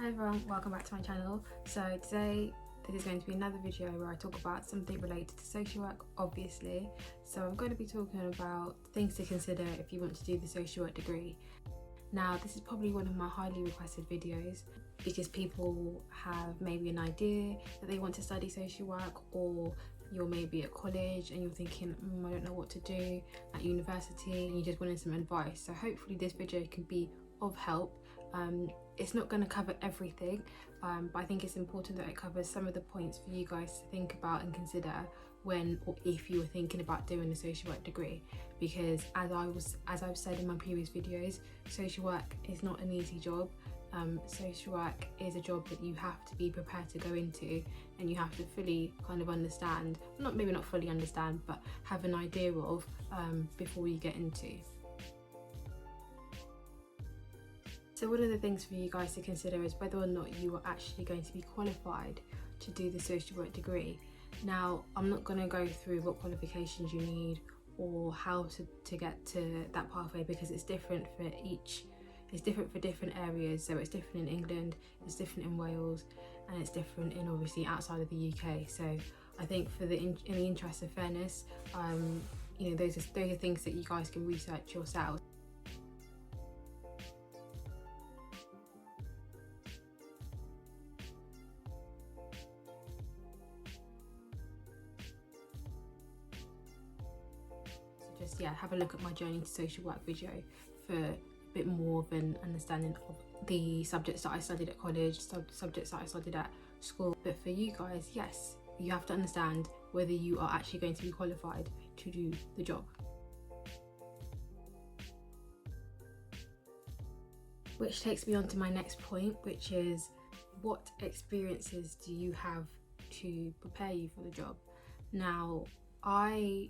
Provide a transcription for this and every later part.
Hi everyone, welcome back to my channel. So today this is going to be another video where I talk about something related to social work, obviously. So I'm going to be talking about things to consider if you want to do the social work degree. Now this is probably one of my highly requested videos because people have maybe an idea that they want to study social work, or you're maybe at college and you're thinking, I don't know what to do at university, and you just wanted some advice. So hopefully this video can be of help. It's not going to cover everything, but I think it's important that it covers some of the points for you guys to think about and consider when or if you were thinking about doing a social work degree. Because as I've said in my previous videos, social work is not an easy job. Social work is a job that you have to be prepared to go into, and you have to fully kind of understand, maybe not fully understand, but have an idea of before you get into. So one of the things for you guys to consider is whether or not you are actually going to be qualified to do the social work degree. Now, I'm not going to go through what qualifications you need or how to get to that pathway, because it's different for different areas. So it's different in England, it's different in Wales, and it's different in obviously outside of the UK. So I think in the interest of fairness, those are things that you guys can research yourselves. Just have a look at my journey to social work video for a bit more of an understanding of the subjects that I studied at college, subjects that I studied at school. But for you guys, yes, you have to understand whether you are actually going to be qualified to do the job. Which takes me on to my next point, which is what experiences do you have to prepare you for the job? Now, I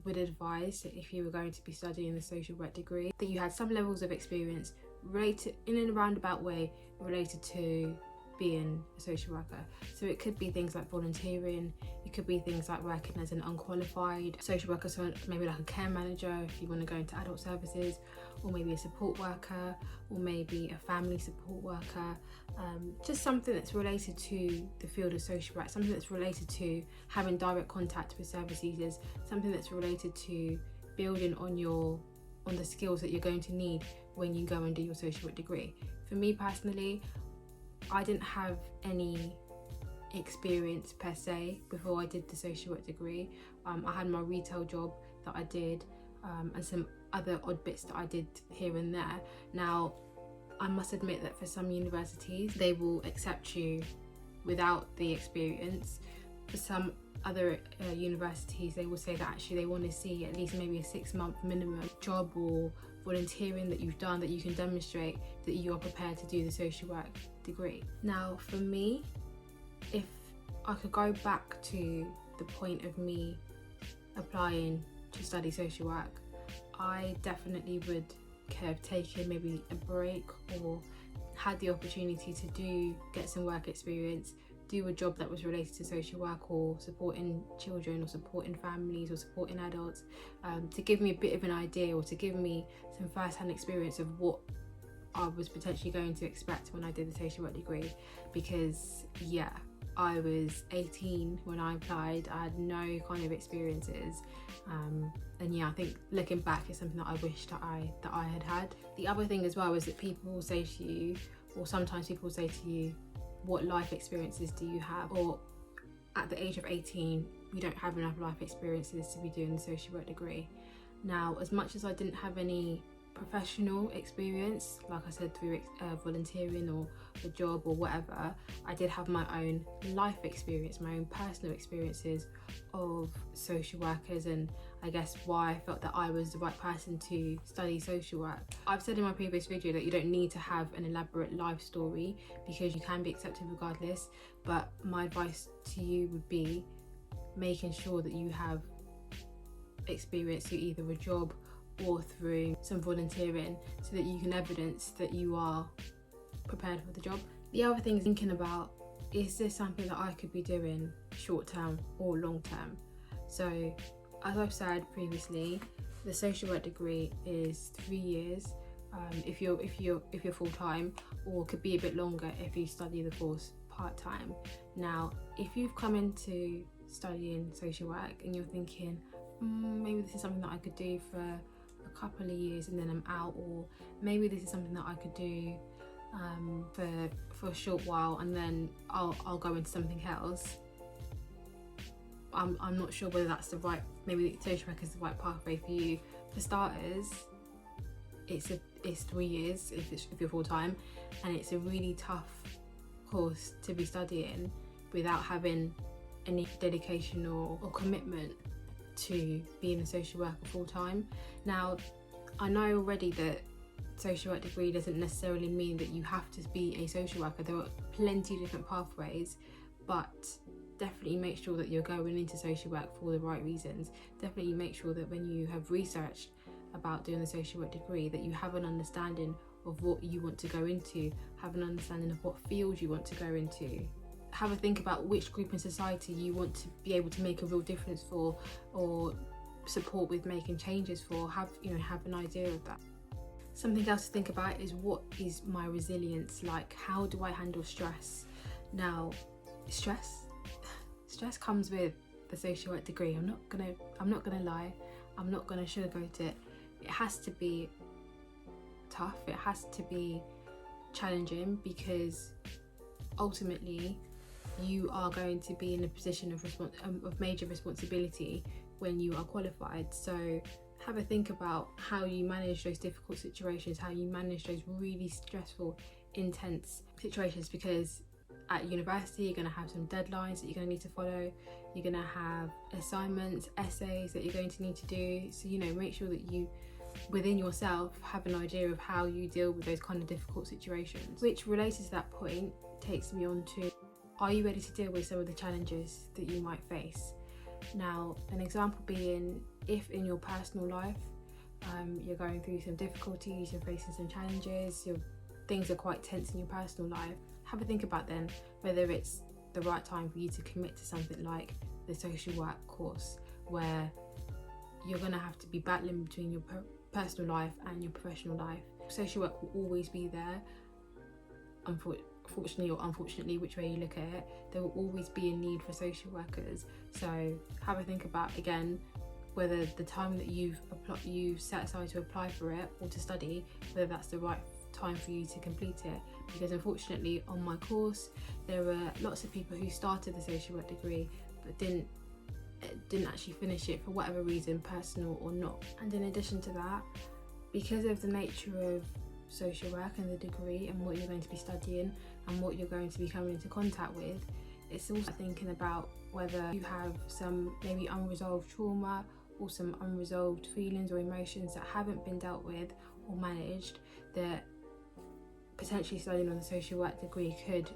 would advise that if you were going to be studying the social work degree, that you had some levels of experience related in a roundabout way related to being a social worker. So it could be things like volunteering, it could be things like working as an unqualified social worker, so maybe like a care manager if you want to go into adult services, or maybe a support worker, or maybe a family support worker. Just something that's related to the field of social work, something that's related to having direct contact with service users, something that's related to building on the skills that you're going to need when you go and do your social work degree. For me personally, I didn't have any experience per se before I did the social work degree. I had my retail job that I did, and some other odd bits that I did here and there. Now, I must admit that for some universities, they will accept you without the experience. For some other universities, they will say that actually they want to see at least maybe a 6-month minimum job or volunteering that you've done, that you can demonstrate that you are prepared to do the social work degree. Now, for me, if I could go back to the point of me applying to study social work, I definitely would have taken maybe a break, or had the opportunity to get some work experience, do a job that was related to social work, or supporting children, or supporting families, or supporting adults, to give me a bit of an idea, or to give me some first-hand experience of what I was potentially going to expect when I did the social work degree. Because I was 18 when I applied. I had no kind of experiences, and I think looking back is something that I wish that I had. The other thing as well is that people will say to you, or sometimes people will say to you, what life experiences do you have? Or at the age of 18, we don't have enough life experiences to be doing the social work degree. Now, as much as I didn't have any professional experience, like I said, through volunteering or a job or whatever, I did have my own life experience, my own personal experiences of social workers, and I guess why I felt that I was the right person to study social work. I've said in my previous video that you don't need to have an elaborate life story, because you can be accepted regardless, but my advice to you would be making sure that you have experience through either a job or through some volunteering, so that you can evidence that you are prepared for the job. The other thing is thinking about, is this something that I could be doing short term or long term? So as I've said previously, the social work degree is 3 years, if you're full-time, or could be a bit longer if you study the course part-time. Now, if you've come into studying social work and you're thinking, maybe this is something that I could do for a couple of years and then I'm out, or maybe this is something that I could do for a short while and then I'll go into something else. I'm not sure whether that's the right, maybe social work is the right pathway for you. For starters, it's 3 years if you're full-time, and it's a really tough course to be studying without having any dedication or commitment to being a social worker full-time. Now, I know already that social work degree doesn't necessarily mean that you have to be a social worker. There are plenty of different pathways, but definitely make sure that you're going into social work for the right reasons. Definitely make sure that when you have researched about doing the social work degree, that you have an understanding of what you want to go into, have an understanding of what field you want to go into. Have a think about which group in society you want to be able to make a real difference for, or support with making changes for. Have an idea of that. Something else to think about is, what is my resilience like? How do I handle stress? Now, stress comes with the social work degree. I'm not gonna lie, I'm not gonna sugarcoat it. It has to be tough, it has to be challenging, because ultimately you are going to be in a position of major responsibility when you are qualified. So have a think about how you manage those difficult situations, how you manage those really stressful, intense situations, because at university you're going to have some deadlines that you're going to need to follow, you're going to have assignments, essays that you're going to need to do. So make sure that you within yourself have an idea of how you deal with those kind of difficult situations. Which, related to that point, takes me on to, are you ready to deal with some of the challenges that you might face? Now, an example being, if in your personal life you're going through some difficulties, you're facing some challenges, things are quite tense in your personal life, have a think about then whether it's the right time for you to commit to something like the social work course, where you're going to have to be battling between your personal life and your professional life. Social work will always be there, fortunately or unfortunately, which way you look at it. There will always be a need for social workers. So have a think about, again, whether the time that you've set aside to apply for it or to study, whether that's the right time for you to complete it. Because unfortunately on my course there were lots of people who started the social work degree but didn't actually finish it for whatever reason, personal or not. And in addition to that, because of the nature of social work and the degree and what you're going to be studying and what you're going to be coming into contact with, it's also thinking about whether you have some maybe unresolved trauma or some unresolved feelings or emotions that haven't been dealt with or managed, that potentially studying on the social work degree could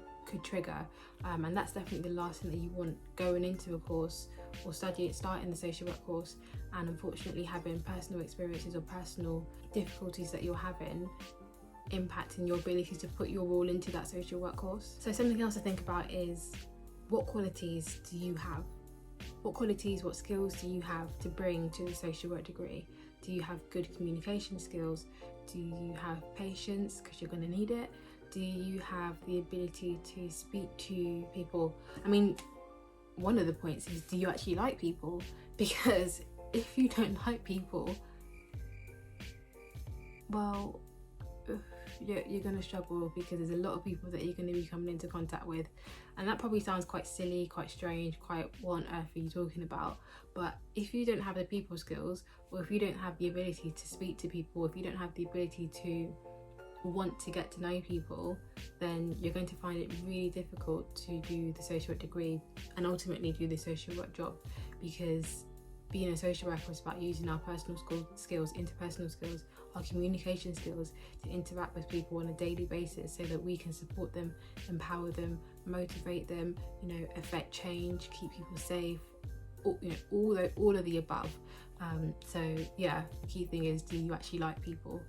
trigger, and that's definitely the last thing that you want going into a course or starting the social work course, and unfortunately having personal experiences or personal difficulties that you're having impacting your ability to put your all into that social work course. So something else to think about is, what qualities do you have? What skills do you have to bring to the social work degree? Do you have good communication skills? Do you have patience, because you're going to need it? Do you have the ability to speak to people? I mean, one of the points is, do you actually like people? Because if you don't like people, well, you're going to struggle, because there's a lot of people that you're going to be coming into contact with. And that probably sounds quite silly, quite strange, quite what on earth are you talking about? But if you don't have the people skills, or if you don't have the ability to speak to people, if you don't have the ability to want to get to know people, then you're going to find it really difficult to do the social work degree and ultimately do the social work job. Because being a social worker is about using our personal skills, interpersonal skills, our communication skills to interact with people on a daily basis, so that we can support them, empower them, motivate them, affect change, keep people safe, all of the above. So yeah, the key thing is, do you actually like people?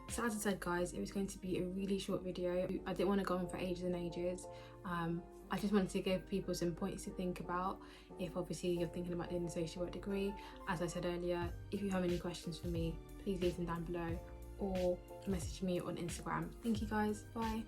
So as I said, guys, it was going to be a really short video. I didn't want to go on for ages and ages. I just wanted to give people some points to think about if obviously you're thinking about doing the social work degree. As I said earlier, if you have any questions for me, please leave them down below or message me on Instagram. Thank you guys, bye.